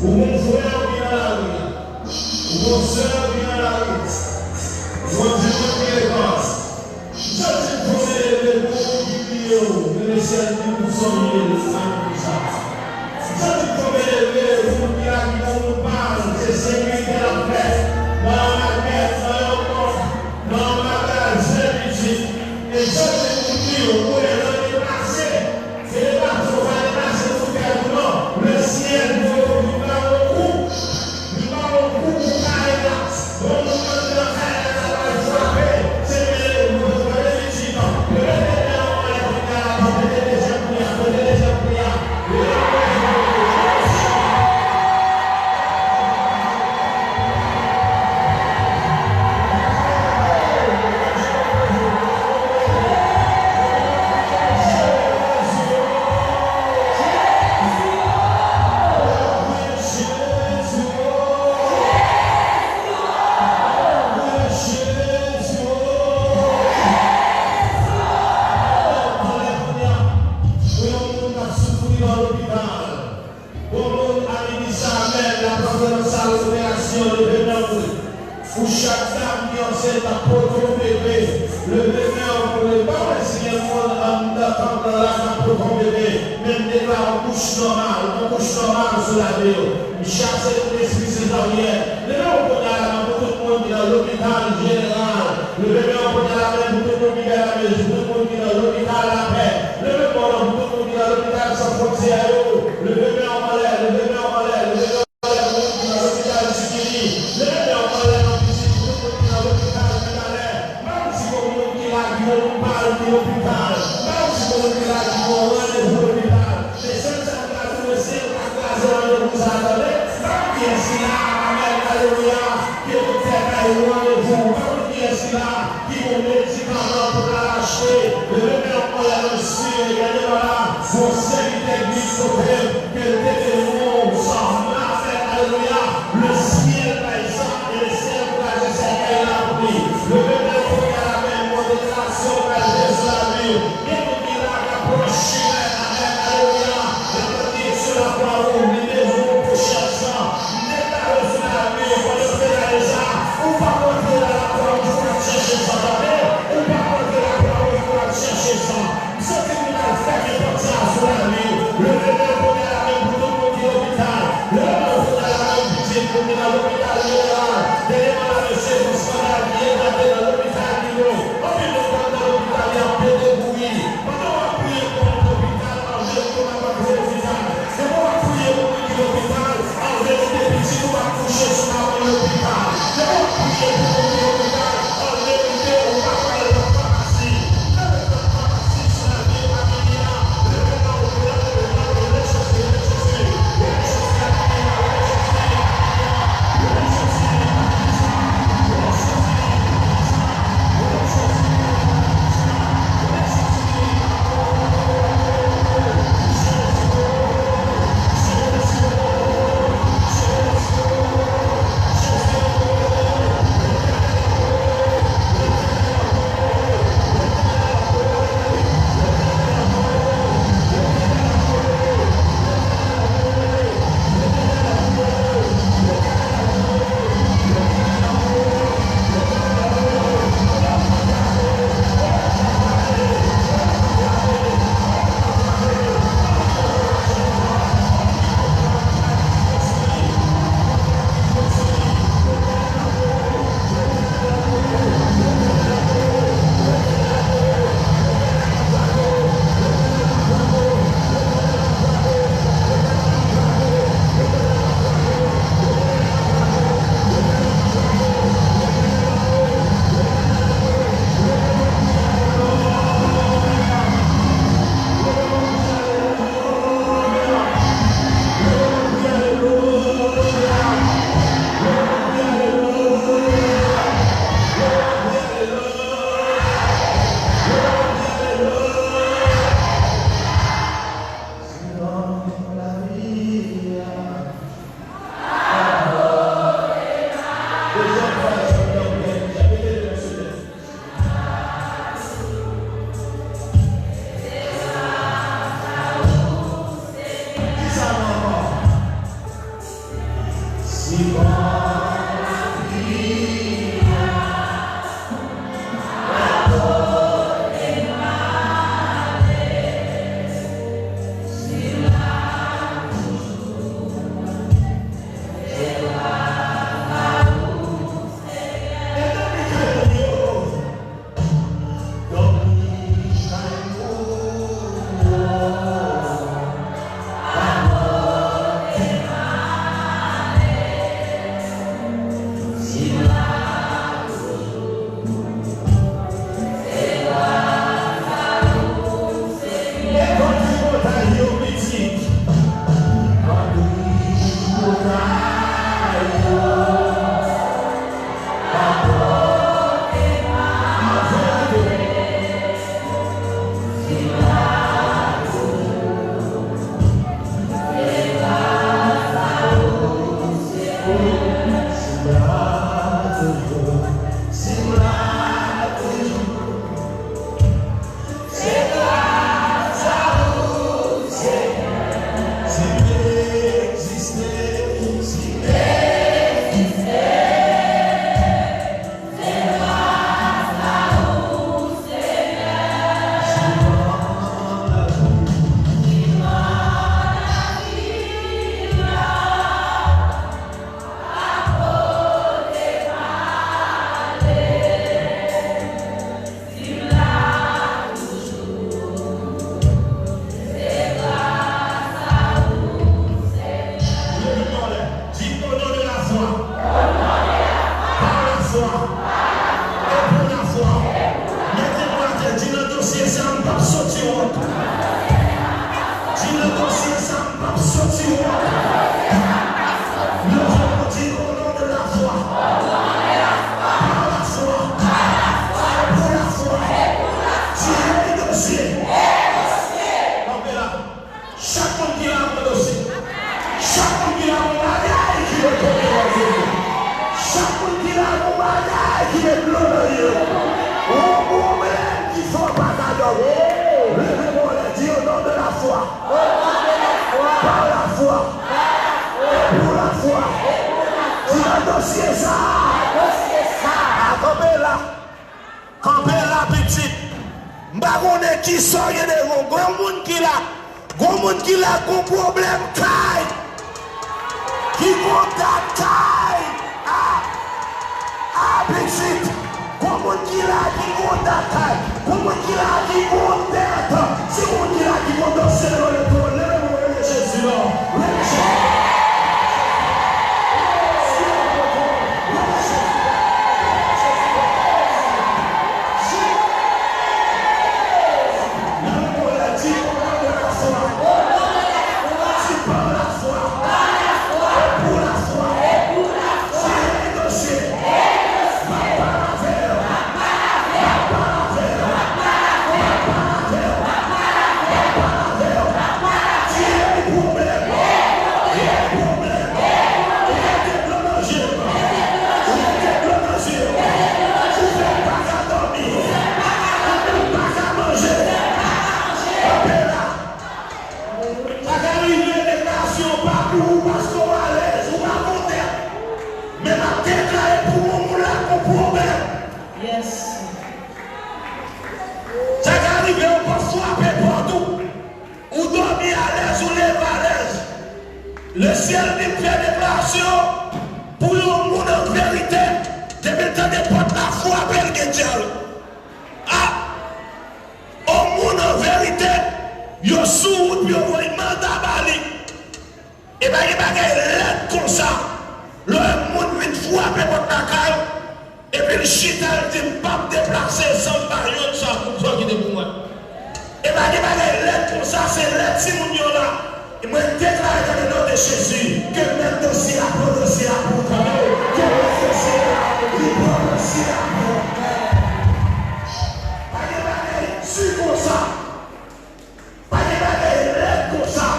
Ou mon frère vient à la rue. Ou mon soeur vient à la rue. Ou mon Dieu qui est grâce. Je te promets les mots qui plient, mais les ciels qui nous sont liés, les femmes qui savent. Je te promets les mots qui nous parlent, c'est sécurité la paix. Dans ma tête, dans le corps, dans ma tête, c'est et je te dis, vous pouvez le dépasser. C'est le bateau va dépasser tout le le ciel nous va au cou. Nous va au cou pour carrer là. Donc nous sommes dans la frapper. C'est le président. Le président va les Pour chaque dame qui enseigne à porter ton bébé, le bébé on ne peut pas essayer d'attendre la pour ton bébé, même des en couche normale sur la vidéo. Chaque esprit césarien, le bébé on peut aller pour tout le monde qui est dans l'hôpital général, le bébé on peut aller pour tout le monde qui est à la maison, tout le monde qui est dans l'hôpital à la paix, le bébé on peut aller pour tout le monde qui est dans l'hôpital sans frontières, le bébé en malaise, le bébé en malaise, le bébé en malaise, le bébé dans l'hôpital de Sikiri, le bébé en malaise. L'hôpital, même si on est là, qui vont rendez-vous l'hôpital, les seuls qui le ciel, la classe de vous attendez, qui est là, Amen, Alléluia, qui est peut-être à rendez-vous, qui est là, qui vont médicaments pour l'arracher, le bébé en colère aussi, regardez voilà, son serviteur église côté, qu'elle était le monde, sans Amen, Alléluia, le ciel par exemple, et le ciel pour la gestion qu'elle a pris, le bébé pour y aller, modération, la gestion. Et tout qui l'a approché, alléluia, la petite sur la croix rouge, les maisons pour chaque sang, n'est pas reçu la vie, on va le faire déjà, ou pas porter la croix rouge pour chercher ça, ou pas porter la croix rouge pour chercher ça. Ce que nous avons fait, c'est porter ça sur la vie, le bébé pour la vie pour tout Le ciel dit fait déclaration pour le monde en vérité. Depuis le temps de porte la foi, belle que Dieu. Ah, au monde en vérité, yo sous yo voyez mandat bali. Et bien, il y a des lettres comme ça. Le monde vient frapper porte la caille. Et puis le chita dit pas me déplacer sans barrière ça pour toi qui est pour moi. Et bien, il y a des lettres comme ça, c'est lettres si mon yo là. Et moi, je déclare dans le nom de Jésus que même dossier à pour dossier à pour que le dossier à pour dossier à pour. Pas de bagaille sur comme ça. Pas de bagaille l'aide comme ça.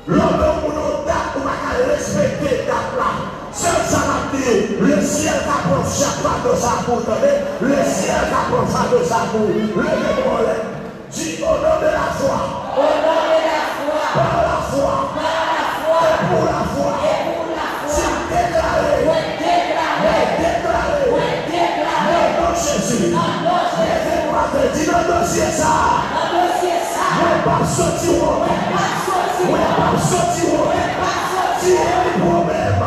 L'homme pour nous date pour pas respecter date là. Seul ça m'a dit, le ciel t'apprend chaque fois de sa pour tenir. Le ciel t'apprend ça de sa pour. Levez-moi les. Dis au nom de la foi. Au nom de la foi. Par la foi. Par la foi. Et pour la foi. Et pour la foi. dossier ça. Ouais, pas sorti, ouais, pas sorti, si elle problème,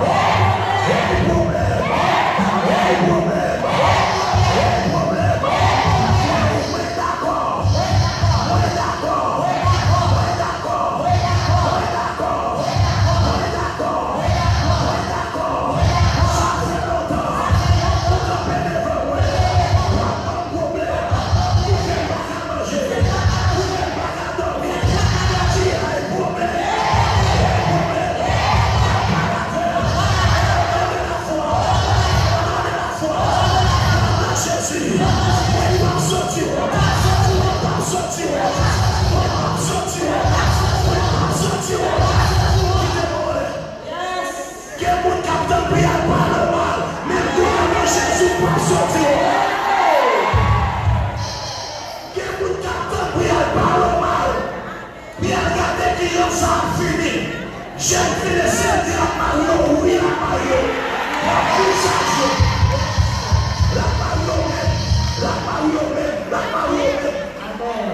j'ai fait le ciel de la Mario, oui, la Mario, la puissance, la Mario,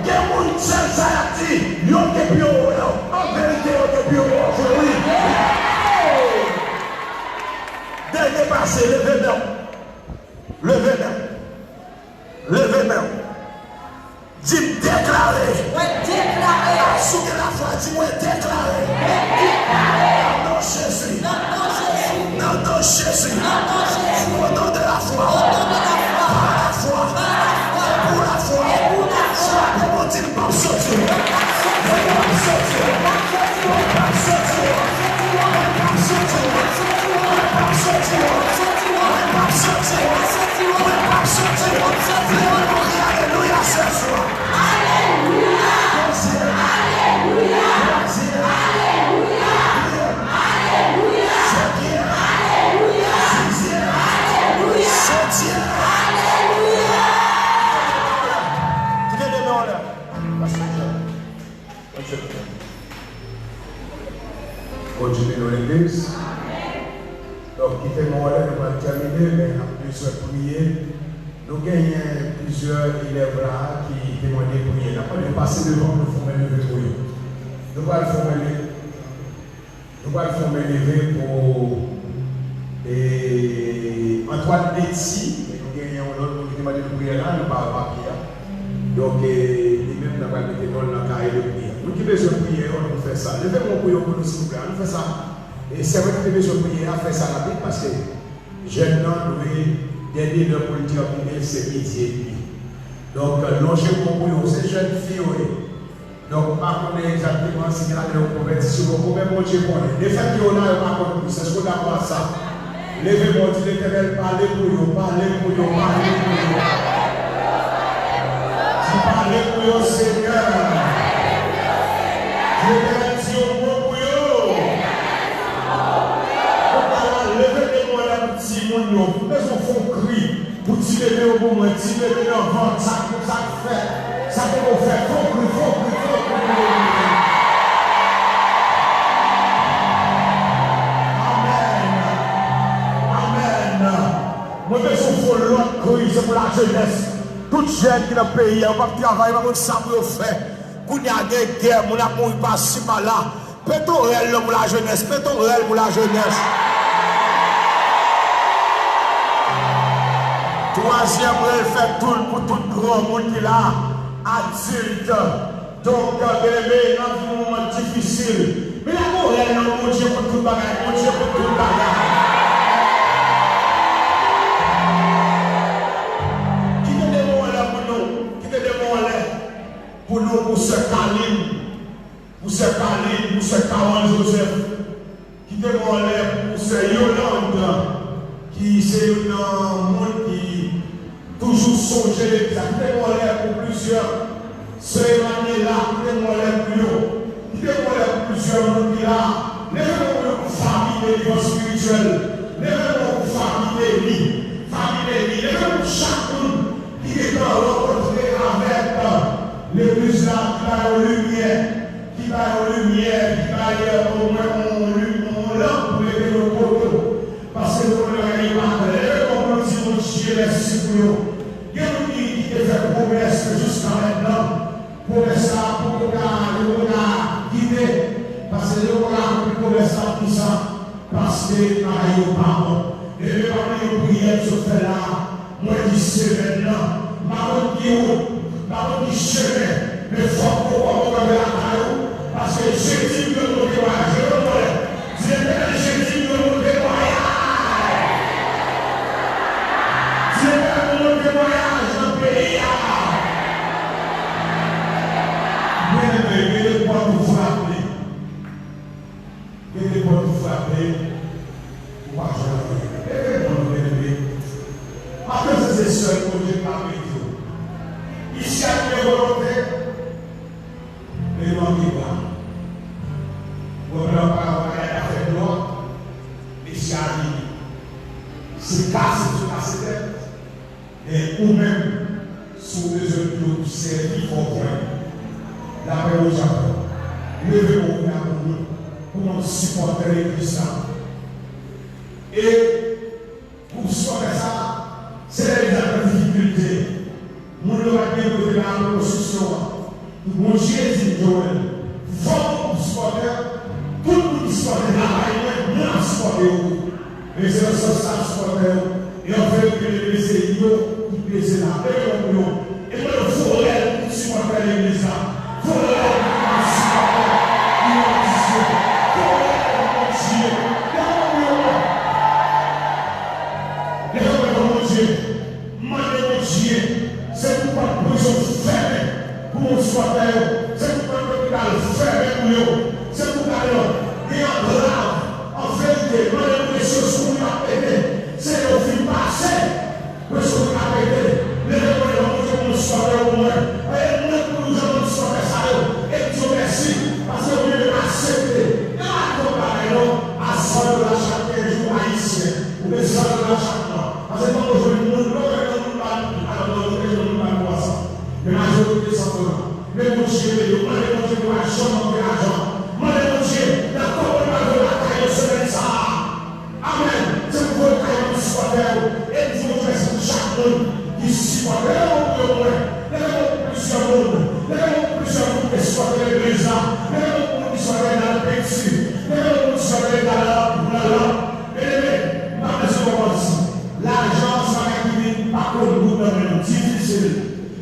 il y a mon seul salati, il y a des bio, en vérité, il y a des bio, oui. Dernier passé, levez main. Dis déclarer. Sous la foi, dis-moi déclarer. Non, Jésus. Non, Jésus. Au nom de la foi. Par la foi. Pour la foi. Comment dire, pas sortir. Alléluia, c'est soi. Continuez dans l'église. Donc, quittez-moi là, nous allons terminer, mais on a besoin de prier. Nous gagnons plusieurs élèves là qui témoignent de prier. Nous allons passer devant nous pour lever pour eux. Nous allons former lever pour Antoine Betty. Nous gagnons l'autre qui demande de prier là, nous parlons pas prier. Donc, lui-même, nous allons mettre dans la carrière de prière. Nous qui besoin de prier, on peut faire ça. Levez-moi pour nous, s'il vous plaît. On fait ça. Et c'est vrai que nous besoin de prier, on fait ça rapide parce que jeune homme, dernier de politique c'est midi et demi. Donc, logez-moi pour nous, c'est jeune fille. Donc, par contre, exactement si vous avez une compétition, vous pouvez monter pour nous. Les faits qui ont là, par contre, c'est ce qu'on a pour ça. Levez-moi, dit l'Éternel, parlez pour nous, parlez pour nous, parlez pour nous. Parlez pour nous, Seigneur. Je vais dire au mot pour nous. Levez-moi là, petit monde, vous mettez un cri pour tirer au bon moment, tirer dans le ventre, ça fait. Ça peut vous faire, faut cri. Amen. Moi, je suis pour l'autre cri, c'est pour la jeunesse. Tout jeune qui est dans le pays, on va travailler, on va ça pour faire. Quand il y a des guerres, on a mouru par si mal là. Pétons réel pour la jeunesse, pétons réel pour la jeunesse. Troisième, on va faire tout pour tout grand monde qui est là, adulte. Donc, bébé, dans un moment difficile. Mais l'amour réel, mon Dieu pour tout le bagage, mon Dieu pour tout le bagage. Pour nous, pour ce Kalim, pour ce Kawan Joseph, qui demandait pour ce Yolande, qui c'est un monde qui toujours songeait, qui demandait pour plusieurs, ce Emmanuel là, qui demandait pour eux, qui demandait pour plusieurs mondes qui là, levez-moi pour famille de niveau spirituel, levez-moi pour famille de vie, levez-moi pour chaque monde qui est rencontré avec l'église là, qui va aux lumières, qui va au moins on lampe pour aider le poteau. Parce que nous n'avons pas de Dieu les disciples. Il y a des gens qui te fait promesse jusqu'à maintenant. reconnaissant pour ça, parce que pareil au pardon. Et le parmi aux prières se fait là, moi qui sais maintenant, ma qui chemin, mais faut qu'on va la caillou, parce que Jésus veut nous dévoiler. Je le connais. Jésus veut nous dévoiler. Dieu veut nous dévoiler dans le pays. Bien-aimé, pour vous frapper. Venez pour vous frapper. Pour pas jouer. Bien-aimé. Après, c'est seul pour Dieu parmi vous. Ici, à mes volontés, les noms qui voient. Vous ne pouvez pas faire de l'ordre. Ici, à lui. C'est casse, tout casse tête. Et ou même, sous les yeux de l'autre, c'est vivre au point. La paix au Japon. Levez-vous pour nous supporter l'église. Et pour supporter ça, c'est les difficultés. Nous devons bien côté la construction. Mon Jésus, Joël, faut pour supporter, tout le monde supporter la paix, nous supporter. Et c'est le sens de supporter. Et on fait que les blessés, qui blessent la paix, et moi, il faut pour supporter l'église. C'est pour pas prison fermée pour nous soigner, c'est pour pas l'hôpital fermé pour nous, c'est pour qu'il y ait un grave, en vérité, malgré les choses qu'on a pété, c'est le film passé, que ce qu'on a pété, les gens qui nous soigner au moins, et nous avons soigné ça, et Dieu merci, parce que vous avez accepté, et à comparer à ça de la chaque jour haïtien, ou les gens de la chaque mois, parce que quand aujourd'hui, nous mais majorité simplement. Mais mon Dieu, mais mon Dieu, moi, je suis mon argent. Mon Dieu, d'accord, on va de la caille au semaine ça. Amen. C'est pour le caille du supporter. Et Dieu nous fait chaque monde qui supporte. Les gens plusieurs mondes. Les gens plusieurs mondes qui supportent l'église. Les gens qui supportent dans le pays. Les gens qui supportent dans la. Et pas besoin de commencer. L'argent, ça va être par contre, nous dans difficile.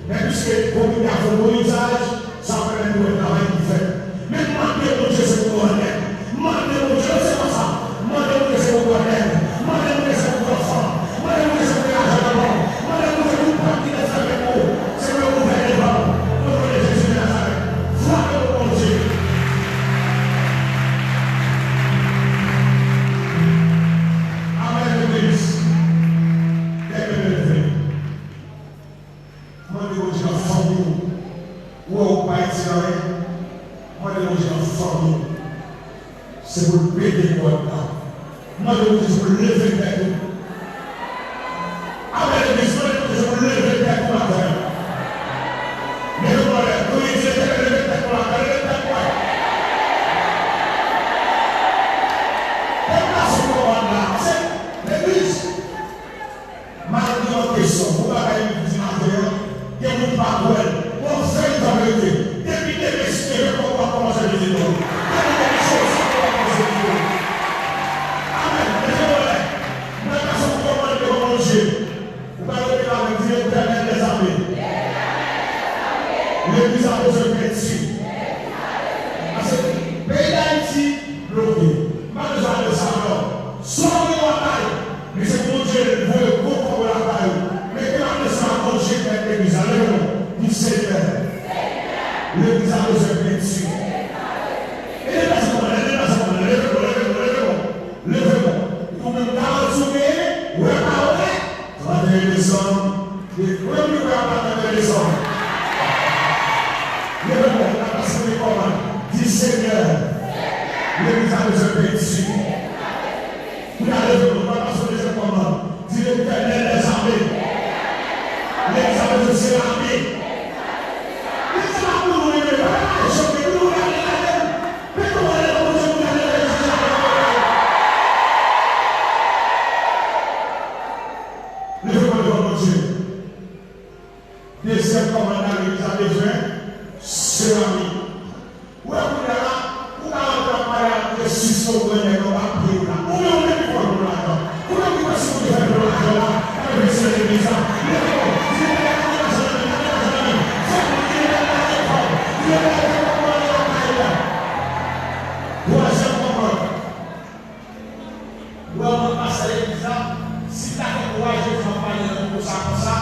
Mais puisque comme il y a un bon usage, ça permet de faire un travail qui fait. Mais demandez mon Dieu, c'est pour vous. Demandez mon Dieu, c'est pas ça. Demandez mon Dieu, c'est pour vous. Demandez mon Dieu, c'est pour vos enfants. Demandez mon Dieu, c'est pour l'argent d'abord. Demandez mon Dieu, c'est pour qui est avec vous. C'est pour vous faire les bras. Pour vous les Jésus de Nazareth. Frappez mon Dieu. Amen, l'église. C'est pour le péter le corps. Moi, je vous pour lever le tête. Avec les bisous, je vous lever le tête pour la terre. Mais le problème, quand il dit que je lever le tête pour la terre, le tête pour la terre. Et là, ce moment-là, c'est l'église. Malgré votre question, vous avez une petite affaire, il y a une parole, on fait une vérité. Depuis que les messieurs, on va commencer à dire non. L'église a besoin d'être ici. Parce que le pays d'Haïti bloqué. Malheureusement, ça alors. Soit on bataille, mais c'est pour Dieu veut beaucoup la bataille. Mais que la personne a Dieu fait l'église. Allez, du Seigneur. L'église a besoin d'être ici. Et les personnes, levez-moi. Pour me garder, ou parler, les hommes, les premiers à les hommes. La personne des commandes dit Seigneur, l'église a besoin d'être ici. Vous n'avez pas la personne des commandes dit l'Éternel des armées. L'église a besoin de s'élargir. L'église a besoin de deuxième commandement, l'église a besoin. C'est la vie. Où est-ce qu'on a là? Où est-ce qu'on a là? sauver les gens à pied là. Où est-ce qu'on est pour l'argent? Où est-ce qu'on est pour l'argent là? Avec ces églises là. Troisième moment. Où est-ce qu'on passe à l'église là? Si tu as fait courage, je vais parler de ça comme ça,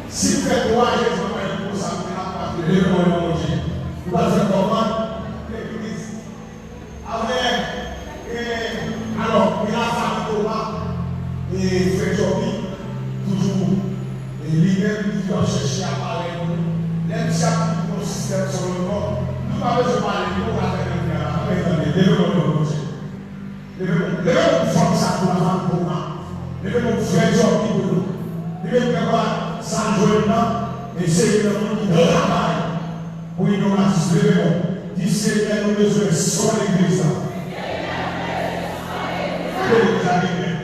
si tu fais courage, je vais parler de ça, vous allez faire comment? L'église. Alors, il a fallu Thomas et Frère Joby, toujours, et lui-même, il doit chercher à parler de nous. Même si il y a un système sur le monde, nous n'avons pas besoin de parler de nous, on va faire une levez-vous comme ça pour la femme pour moi. Levez-vous Frère Joby pour nous. Levez-vous sans jouer là, et c'est le monde qui travaille. Pour nous levez-vous. Dis Seigneur, nous besoin sur l'église.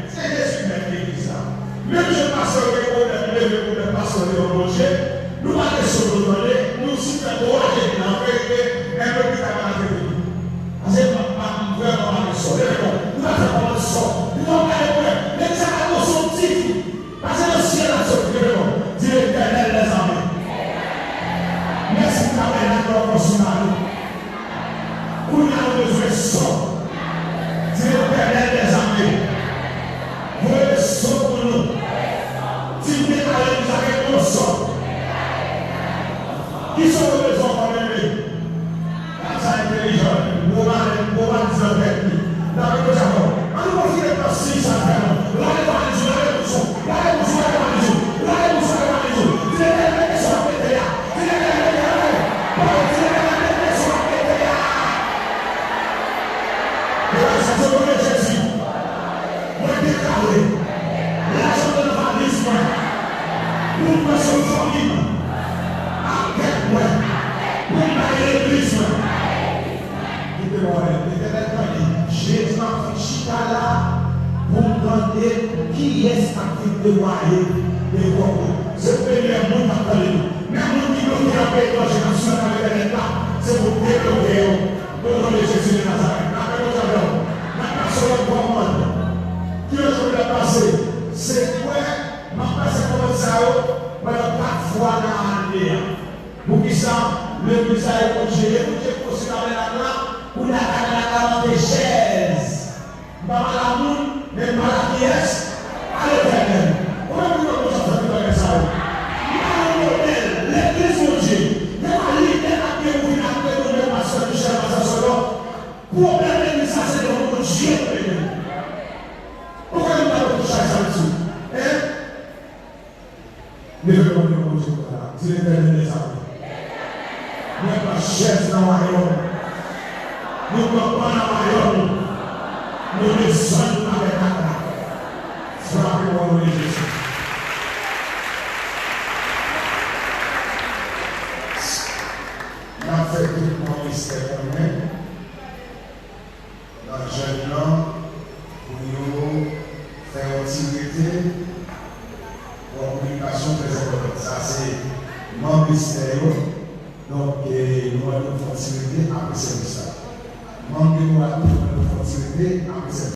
C'est Jésus qui est l'église. Même je passe au réseau de pasteur de Roger, nous allons se redonner, nous aussi faisons courage en vérité, un peu plus tard dans la vie. Parce que ma frère va me sauver. Nous allons faire comme ça. Nous allons faire comme ça. Mais ça va nous sortir. Parce que le ciel a sorti. Dis l'Éternel les armées. Merci pour la confiance en nous. Pour nous avons besoin de son. Dis l'Éternel les armées. Vous êtes son pour nous. Dis l'Éternel nous avec nos sons. Qui sont nos besoins pour l'aimer? Ça intelligent. Vous va dire avec lui. Dans le Japon. On nous confie les personnes, ça fait. Là, les parents, là, les sons. Là, les sons, là, les sons. Là, les sons, là, les sons. Dis l'Éternel les sons. Dis l'Éternel les sons. Dis l'Éternel les sons. C'est ce que Jésus. Moi, déclaré. L'argent de l'évangélisme. Pour me sauver libre. Avec moi. Pour l'église. Jésus m'a fait chita là pour demander qui est-ce qui de moyen de voir. C'est le premier monde à parler. Même nous qui nous avons dans Jésus avec l'État, c'est pour développer le nom de Jésus de Nazareth. La personne pour moi, qui est je vais passer, c'est quoi ma passe comme ça, pendant 4 fois dans l'année. Pour qui ça, le message est congélé, vous êtes considéré là-dedans. Pour la caméra des chaises, dans la moune, même dans la pièce, à l'Éternel. Comment vous pouvez faire ça? L'église de Dieu, il y a un leader à qui vous avez le pasteur Michel Massasolo. Pour permettre ça, c'est le nom de Dieu. Pourquoi nous avons touché ça dessus? Levez-vous le nom de Dieu. C'est l'Éternel des armées. Même la chaise dans la royaume. Nous ne pouvons pas la royaume. Nous ne sommes pas avec la frappez-moi au nom de Jésus. On a fait tout mon ministère pour nous. Dans le jeune homme, pour nous faire activité pour communication très importante. Ça, c'est mon ministère. Donc, nous allons faire activité après ce message. Manquez-nous à toute notre facilité après cette